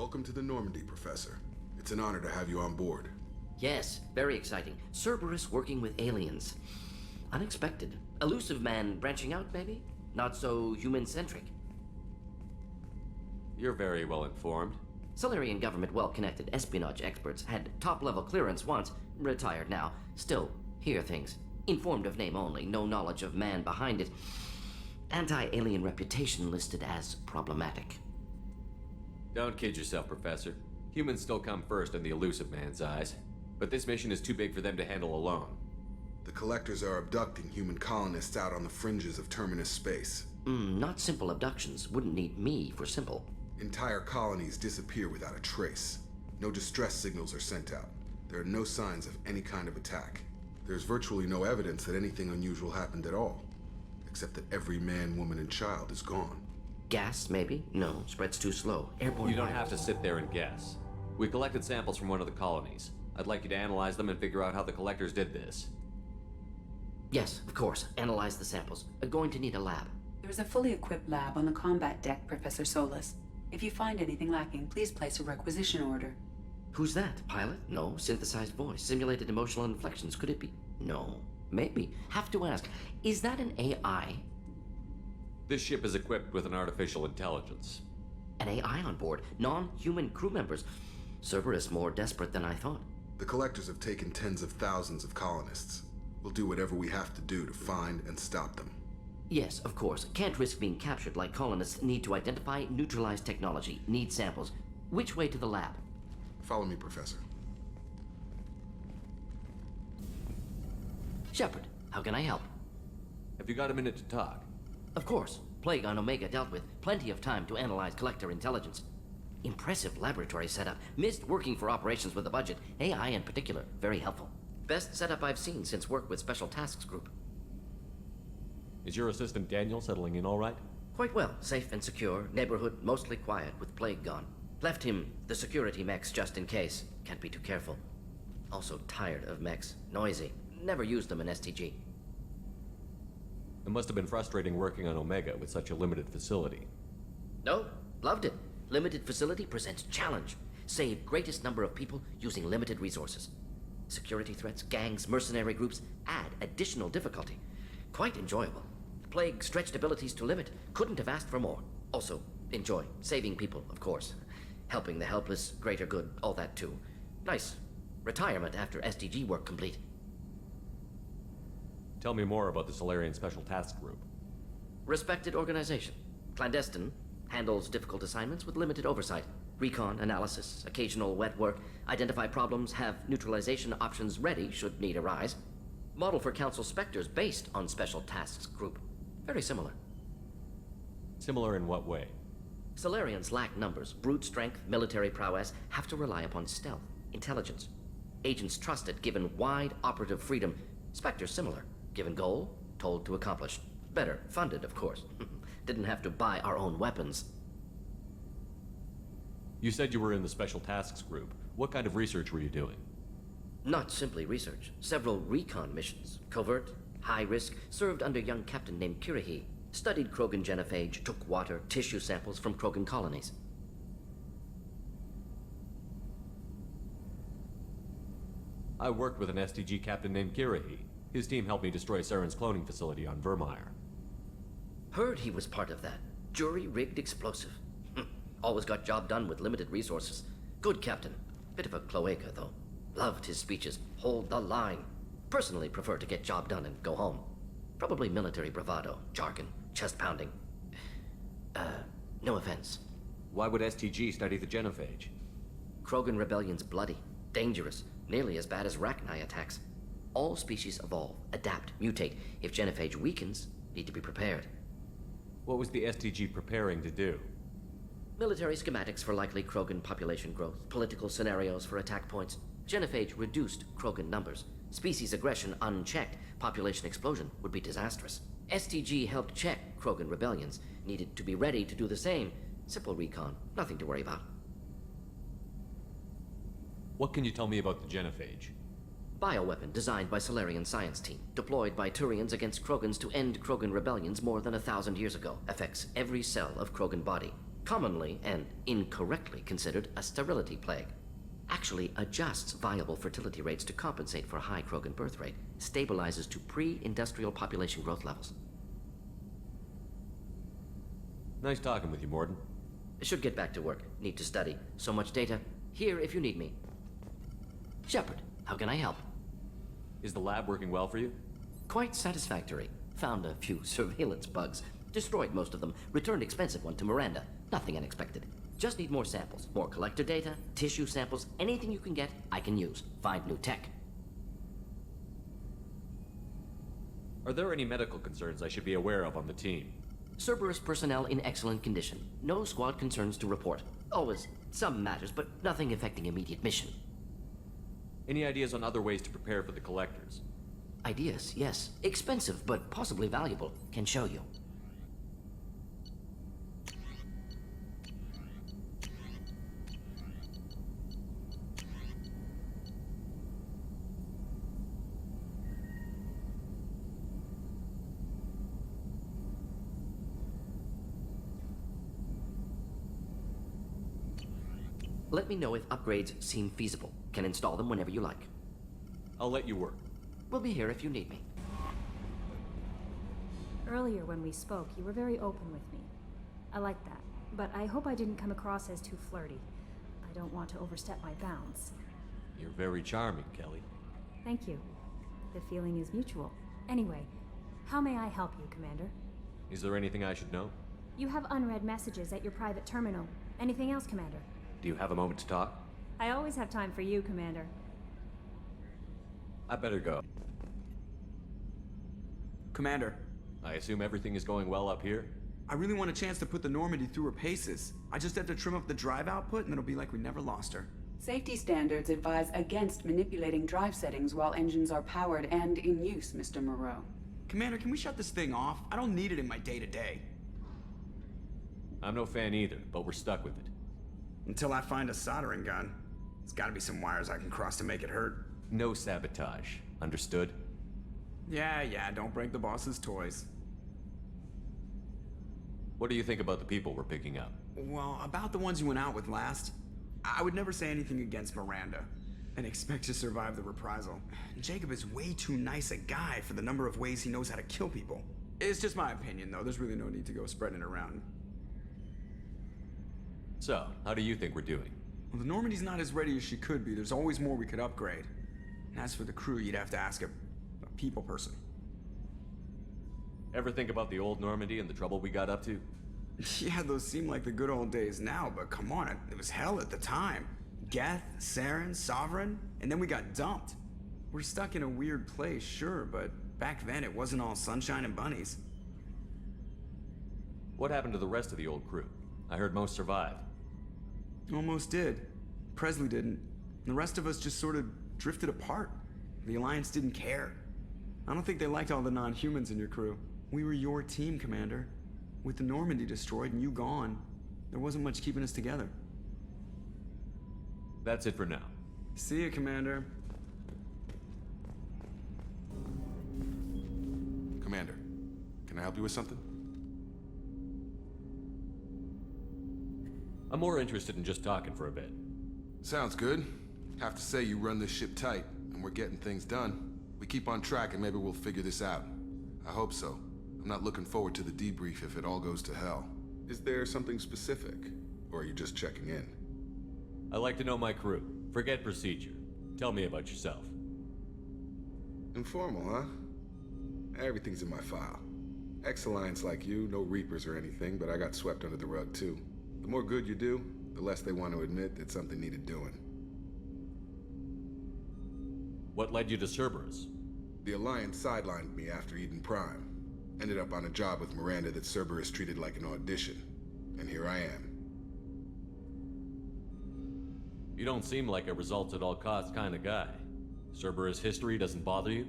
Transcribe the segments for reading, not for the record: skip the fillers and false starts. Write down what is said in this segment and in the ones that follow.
Welcome to the Normandy, Professor. It's an honor to have you on board. Yes, very exciting. Cerberus working with aliens. Unexpected. Elusive man branching out, maybe? Not so human-centric. You're very well informed. Solarian government well-connected espionage experts had top-level clearance once, retired now. Still, hear things. Informed of name only, no knowledge of man behind it. Anti-alien reputation listed as problematic. Don't kid yourself, Professor. Humans still come first in the elusive man's eyes. But this mission is too big for them to handle alone. The Collectors are abducting human colonists out on the fringes of Terminus space. Not simple abductions. Wouldn't need me for simple. Entire colonies disappear without a trace. No distress signals are sent out. There are no signs of any kind of attack. There's virtually no evidence that anything unusual happened at all. Except that every man, woman, and child is gone. Gas, maybe? No, spreads too slow. Airborne You don't virus. have to sit there and guess. We collected samples from one of the colonies. I'd like you to analyze them and figure out how the Collectors did this. Yes, of course. Analyze the samples. Going to need a lab. There is a fully equipped lab on the combat deck, Professor Solis. If you find anything lacking, please place a requisition order. Who's that? Pilot? No. Synthesized voice. Simulated emotional inflections. Could it be? No. Maybe. Have to ask. Is that an AI? This ship is equipped with an artificial intelligence. An AI on board. Non-human crew members. Cerberus more desperate than I thought. The Collectors have taken tens of thousands of colonists. We'll do whatever we have to do to find and stop them. Yes, of course. Can't risk being captured like colonists need to identify, neutralize technology, need samples. Which way to the lab? Follow me, Professor. Shepard, how can I help? Have you got a minute to talk? Of course. Plague on Omega dealt with. Plenty of time to analyze Collector intelligence. Impressive laboratory setup. Missed working for operations with a budget. AI in particular. Very helpful. Best setup I've seen since work with Special Tasks Group. Is your assistant Daniel settling in all right? Quite well. Safe and secure. Neighborhood mostly quiet with Plague gone. Left him the security mechs just in case. Can't be too careful. Also tired of mechs. Noisy. Never used them in STG. It must have been frustrating working on Omega with such a limited facility. No, loved it. Limited facility presents challenge. Save greatest number of people using limited resources. Security threats, gangs, mercenary groups add additional difficulty. Quite enjoyable. Plague stretched abilities to limit. Couldn't have asked for more. Also, enjoy. Saving people, of course. Helping the helpless, greater good, all that too. Nice. Retirement after SDG work complete. Tell me more about the Solarian Special Task Group. Respected organization. Clandestine. Handles difficult assignments with limited oversight. Recon, analysis, occasional wet work. Identify problems, have neutralization options ready should need arise. Model for Council Spectres based on Special Tasks Group. Very similar. Similar in what way? Solarians lack numbers, brute strength, military prowess, have to rely upon stealth, intelligence. Agents trusted, given wide operative freedom. Spectres similar, given goal, told to accomplish. Better, funded, of course. Didn't have to buy our own weapons. You said you were in the Special Tasks Group. What kind of research were you doing? Not simply research. Several recon missions. Covert, high risk, served under young captain named Kirahi. Studied Krogan genophage, took water, tissue samples from Krogan colonies. I worked with an STG captain named Kirahi. His team helped me destroy Saren's cloning facility on Vermeer. Heard he was part of that. Jury-rigged explosive. Always got job done with limited resources. Good captain. Bit of a cloaca, though. Loved his speeches. Hold the line. Personally prefer to get job done and go home. Probably military bravado, jargon, chest pounding. No offense. Why would STG study the genophage? Krogan rebellion's bloody, dangerous, nearly as bad as Rachni attacks. All species evolve, adapt, mutate. If genophage weakens, need to be prepared. What was the STG preparing to do? Military schematics for likely Krogan population growth, political scenarios for attack points. Genophage reduced Krogan numbers. Species aggression unchecked, population explosion would be disastrous. STG helped check Krogan rebellions, needed to be ready to do the same. Simple recon, nothing to worry about. What can you tell me about the genophage? Bioweapon designed by Solarian science team, deployed by Turians against Krogans to end Krogan rebellions more than 1,000 years ago. Affects every cell of Krogan body. commonly and incorrectly considered a sterility plague. Actually adjusts viable fertility rates to compensate for a high Krogan birth rate, stabilizes to pre-industrial population growth levels. Nice talking with you, Morden. Should get back to work. Need to study. So much data. Here if you need me. Shepard, how can I help? Is the lab working well for you? Quite satisfactory. Found a few surveillance bugs. Destroyed most of them. Returned expensive one to Miranda. Nothing unexpected. Just need more samples. More collector data, tissue samples, anything you can get, I can use. Find new tech. Are there any medical concerns I should be aware of on the team? Cerberus personnel in excellent condition. No squad concerns to report. Always some matters, but nothing affecting immediate mission. Any ideas on other ways to prepare for the collectors? Ideas, yes. Expensive, but possibly valuable. Can show you. Let me know if upgrades seem feasible. Can install them whenever you like. I'll let you work. We'll be here if you need me. Earlier when we spoke, you were very open with me. I like that, but I hope I didn't come across as too flirty. I don't want to overstep my bounds. You're very charming, Kelly. Thank you. The feeling is mutual. Anyway, how may I help you, Commander? Is there anything I should know? You have unread messages at your private terminal. Anything else, Commander? Do you have a moment to talk? I always have time for you, Commander. I better go. Commander, I assume everything is going well up here? I really want a chance to put the Normandy through her paces. I just have to trim up the drive output and it'll be like we never lost her. Safety standards advise against manipulating drive settings while engines are powered and in use, Mr. Moreau. Commander, can we shut this thing off? I don't need it in my day-to-day. I'm no fan either, but we're stuck with it. Until I find a soldering gun. There's gotta be some wires I can cross to make it hurt. No sabotage. Understood? Yeah, don't break the boss's toys. What do you think about the people we're picking up? Well, about the ones you went out with last, I would never say anything against Miranda and expect to survive the reprisal. Jacob is way too nice a guy for the number of ways he knows how to kill people. It's just my opinion, though. There's really no need to go spreading it around. So, how do you think we're doing? Well, the Normandy's not as ready as she could be. There's always more we could upgrade. And as for the crew, you'd have to ask a people person. Ever think about the old Normandy and the trouble we got up to? Yeah, those seem like the good old days now, but come on, it was hell at the time. Geth, Saren, Sovereign, and then we got dumped. We're stuck in a weird place, sure, but back then it wasn't all sunshine and bunnies. What happened to the rest of the old crew? I heard most survived. Almost did. Presley didn't. The rest of us just sort of drifted apart. The Alliance didn't care. I don't think they liked all the non-humans in your crew. We were your team, Commander. With the Normandy destroyed and you gone, there wasn't much keeping us together. That's it for now. See you, Commander. Commander, can I help you with something? I'm more interested in just talking for a bit. Sounds good. Have to say you run this ship tight, and we're getting things done. We keep on track and maybe we'll figure this out. I hope so. I'm not looking forward to the debrief if it all goes to hell. Is there something specific? Or are you just checking in? I like to know my crew. Forget procedure. Tell me about yourself. Informal, huh? Everything's in my file. Ex-Alliance like you, no Reapers or anything, but I got swept under the rug too. The more good you do, the less they want to admit that something needed doing. What led you to Cerberus? The Alliance sidelined me after Eden Prime. Ended up on a job with Miranda that Cerberus treated like an audition. And here I am. You don't seem like a results at all costs kind of guy. Cerberus history doesn't bother you?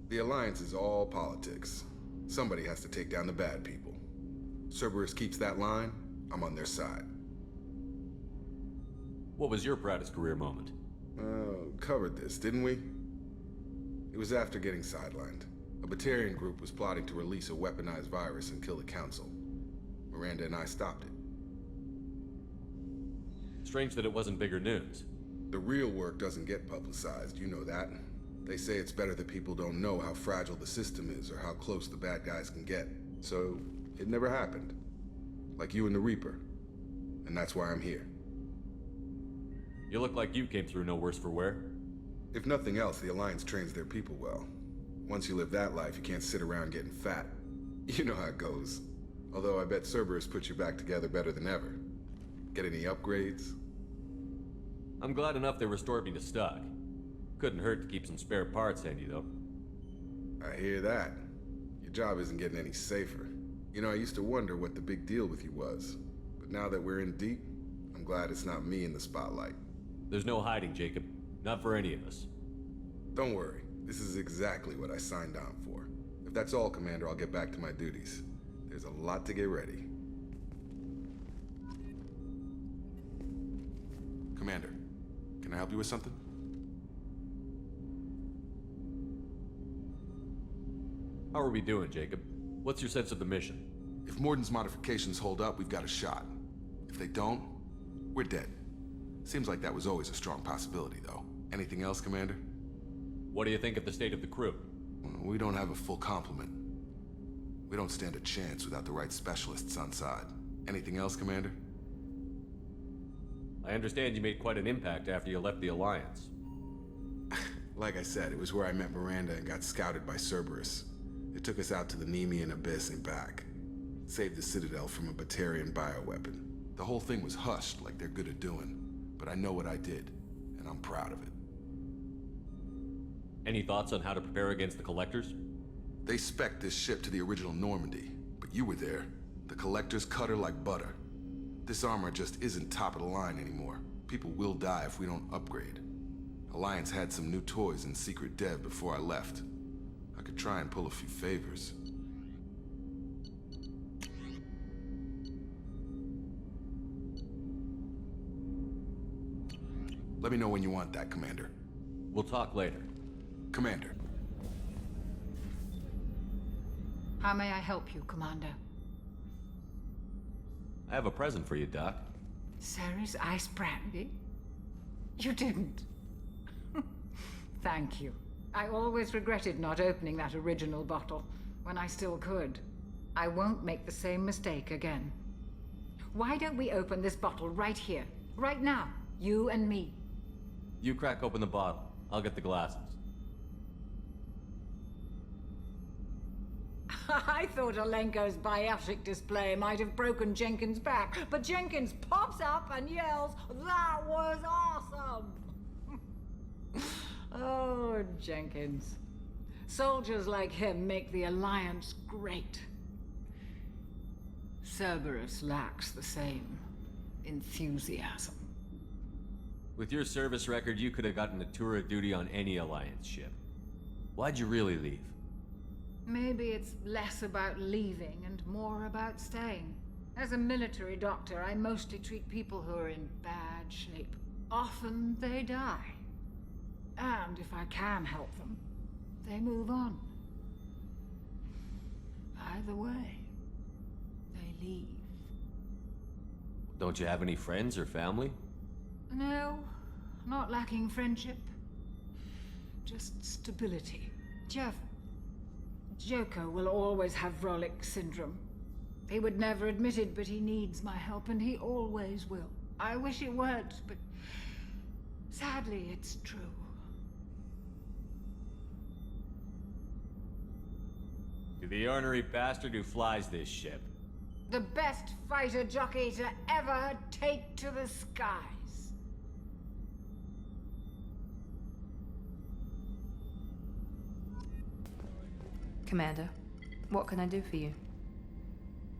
The Alliance is all politics. Somebody has to take down the bad people. Cerberus keeps that line, I'm on their side. What was your proudest career moment? Covered this, didn't we? It was after getting sidelined. A Batarian group was plotting to release a weaponized virus and kill the Council. Miranda and I stopped it. Strange that it wasn't bigger news. The real work doesn't get publicized, you know that. They say it's better that people don't know how fragile the system is or how close the bad guys can get. So, it never happened. Like you and the Reaper. And that's why I'm here. You look like you came through no worse for wear. If nothing else, the Alliance trains their people well. Once you live that life, you can't sit around getting fat. You know how it goes. Although I bet Cerberus put you back together better than ever. Get any upgrades? I'm glad enough they restored me to stock. Couldn't hurt to keep some spare parts handy, though. I hear that. Your job isn't getting any safer. You know, I used to wonder what the big deal with you was. But now that we're in deep, I'm glad it's not me in the spotlight. There's no hiding, Jacob. Not for any of us. Don't worry. This is exactly what I signed on for. If that's all, Commander, I'll get back to my duties. There's a lot to get ready. Commander, can I help you with something? How are we doing, Jacob? What's your sense of the mission? If Morden's modifications hold up, we've got a shot. If they don't, we're dead. Seems like that was always a strong possibility, though. Anything else, Commander? What do you think of the state of the crew? We don't have a full complement. We don't stand a chance without the right specialists on side. Anything else, Commander? I understand you made quite an impact after you left the Alliance. Like I said, it was where I met Miranda and got scouted by Cerberus. It took us out to the Nemean Abyss and back. Saved the Citadel from a Batarian bioweapon. The whole thing was hushed like they're good at doing. But I know what I did, and I'm proud of it. Any thoughts on how to prepare against the Collectors? They spec'd this ship to the original Normandy, but you were there. The Collectors cut her like butter. This armor just isn't top of the line anymore. People will die if we don't upgrade. Alliance had some new toys in secret dev before I left. I could try and pull a few favors. Let me know when you want that, Commander. We'll talk later. Commander. How may I help you, Commander? I have a present for you, Doc. Ceres ice brandy? You didn't. Thank you. I always regretted not opening that original bottle when I still could. I won't make the same mistake again. Why don't we open this bottle right here, right now, you and me? You crack open the bottle. I'll get the glasses. I thought Alenko's biotic display might have broken Jenkins' back, but Jenkins pops up and yells, "That was awesome!" Oh, Jenkins. Soldiers like him make the Alliance great. Cerberus lacks the same enthusiasm. With your service record, you could have gotten a tour of duty on any Alliance ship. Why'd you really leave? Maybe it's less about leaving and more about staying. As a military doctor, I mostly treat people who are in bad shape. Often they die. And if I can help them, they move on. Either way, they leave. Don't you have any friends or family? No, not lacking friendship. Just stability. Joko will always have Vrolic syndrome. He would never admit it, but he needs my help, and he always will. I wish it weren't, but sadly, it's true. To the ornery bastard who flies this ship. The best fighter jockey to ever take to the skies. Commander, what can I do for you?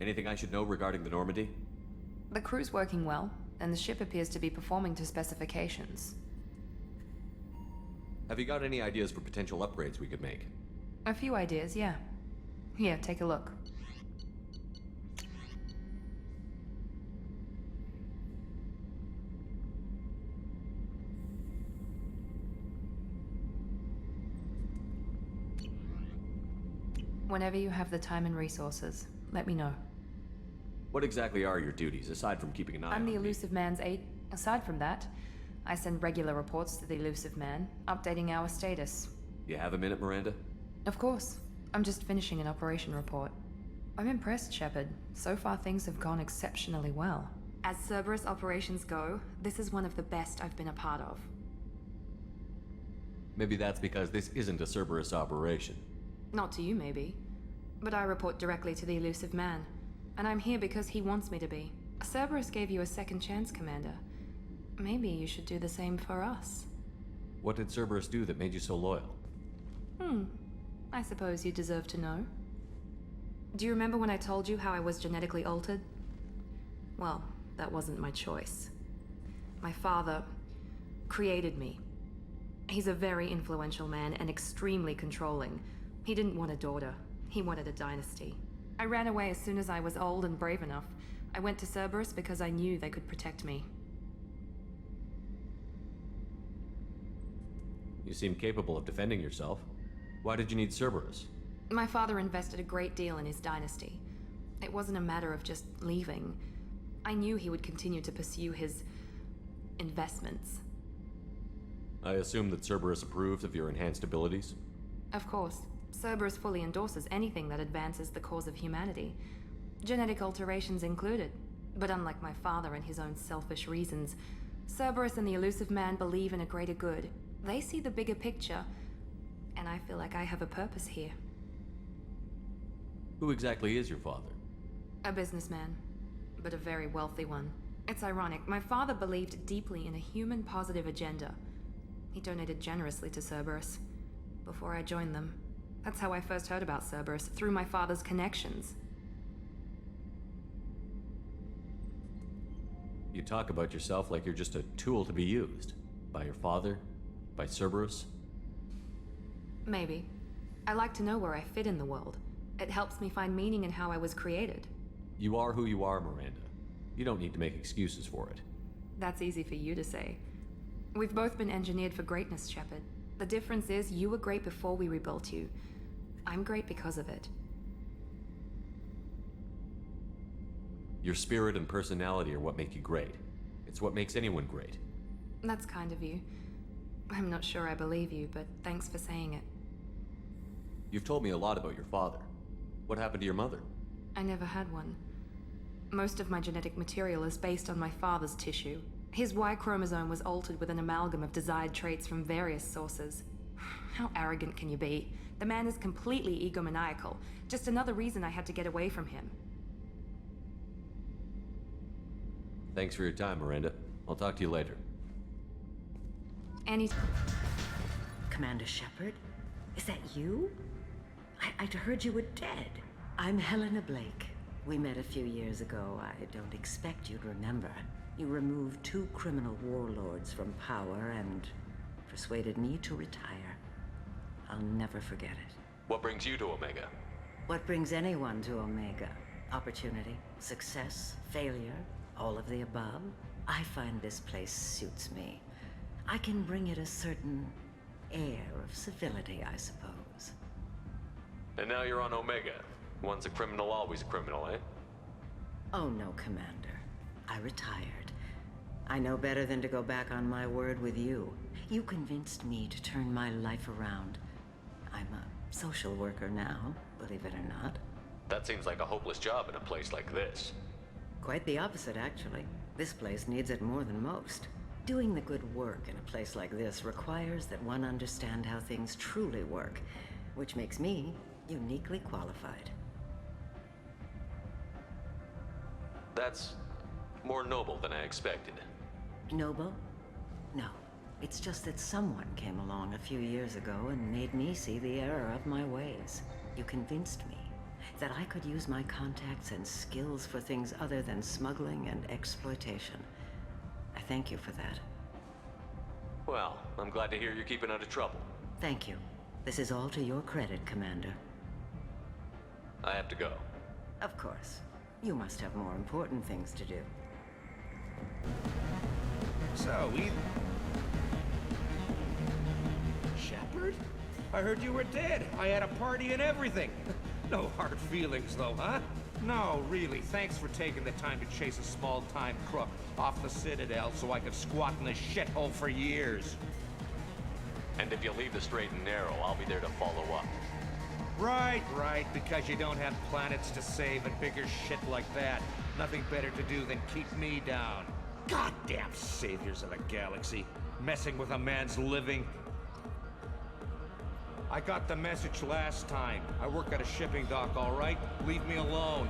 Anything I should know regarding the Normandy? The crew's working well, and the ship appears to be performing to specifications. Have you got any ideas for potential upgrades we could make? A few ideas, yeah. Here, take a look. Whenever you have the time and resources, let me know. What exactly are your duties, aside from keeping an eye on I'm the me? elusive man's Aside from that, I send regular reports to the elusive man, updating our status. You have a minute, Miranda? Of course. I'm just finishing an operation report. I'm impressed, Shepard. So far, things have gone exceptionally well. As Cerberus operations go, this is one of the best I've been a part of. Maybe that's because this isn't a Cerberus operation. Not to you, maybe. But I report directly to the elusive man. And I'm here because he wants me to be. Cerberus gave you a second chance, Commander. Maybe you should do the same for us. What did Cerberus do that made you so loyal? I suppose you deserve to know. Do you remember when I told you how I was genetically altered? Well, that wasn't my choice. My father created me. He's a very influential man and extremely controlling. He didn't want a daughter. He wanted a dynasty. I ran away as soon as I was old and brave enough. I went to Cerberus because I knew they could protect me. You seem capable of defending yourself. Why did you need Cerberus? My father invested a great deal in his dynasty. It wasn't a matter of just leaving. I knew he would continue to pursue his investments. I assume that Cerberus approves of your enhanced abilities? Of course, Cerberus fully endorses anything that advances the cause of humanity. Genetic alterations included. But unlike my father and his own selfish reasons, Cerberus and the elusive man believe in a greater good. They see the bigger picture, and I feel like I have a purpose here. Who exactly is your father? A businessman, but a very wealthy one. It's ironic, my father believed deeply in a human-positive agenda. He donated generously to Cerberus before I joined them. That's how I first heard about Cerberus, through my father's connections. You talk about yourself like you're just a tool to be used. By your father? By Cerberus? Maybe. I like to know where I fit in the world. It helps me find meaning in how I was created. You are who you are, Miranda. You don't need to make excuses for it. That's easy for you to say. We've both been engineered for greatness, Shepard. The difference is you were great before we rebuilt you. I'm great because of it. Your spirit and personality are what make you great. It's what makes anyone great. That's kind of you. I'm not sure I believe you, but thanks for saying it. You've told me a lot about your father. What happened to your mother? I never had one. Most of my genetic material is based on my father's tissue. His Y chromosome was altered with an amalgam of desired traits from various sources. How arrogant can you be? The man is completely egomaniacal. Just another reason I had to get away from him. Thanks for your time, Miranda. I'll talk to you later. Any... Commander Shepard? Is that you? I'd heard you were dead. I'm Helena Blake. We met a few years ago. I don't expect you'd remember. You removed 2 criminal warlords from power and persuaded me to retire. I'll never forget it. What brings you to Omega? What brings anyone to Omega? Opportunity, success, failure, all of the above. I find this place suits me. I can bring it a certain air of civility, I suppose. And now you're on Omega. Once a criminal, always a criminal, eh? Oh no, Commander. I retired. I know better than to go back on my word with you. You convinced me to turn my life around. I'm a social worker now, believe it or not. That seems like a hopeless job in a place like this. Quite the opposite, actually. This place needs it more than most. Doing the good work in a place like this requires that one understand how things truly work, which makes me uniquely qualified. That's more noble than I expected. Noble? No. It's just that someone came along a few years ago and made me see the error of my ways. You convinced me that I could use my contacts and skills for things other than smuggling and exploitation. I thank you for that. Well, I'm glad to hear you're keeping out of trouble. Thank you. This is all to your credit, Commander. I have to go. Of course. You must have more important things to do. So, Shepard? I heard you were dead. I had a party and everything. No hard feelings, though, huh? No, really, thanks for taking the time to chase a small-time crook off the Citadel so I could squat in this shithole for years. And if you leave the straight and narrow, I'll be there to follow up. Right, because you don't have planets to save and bigger shit like that. Nothing better to do than keep me down. Goddamn saviors of the galaxy, messing with a man's living. I got the message last time. I work at a shipping dock, all right? Leave me alone.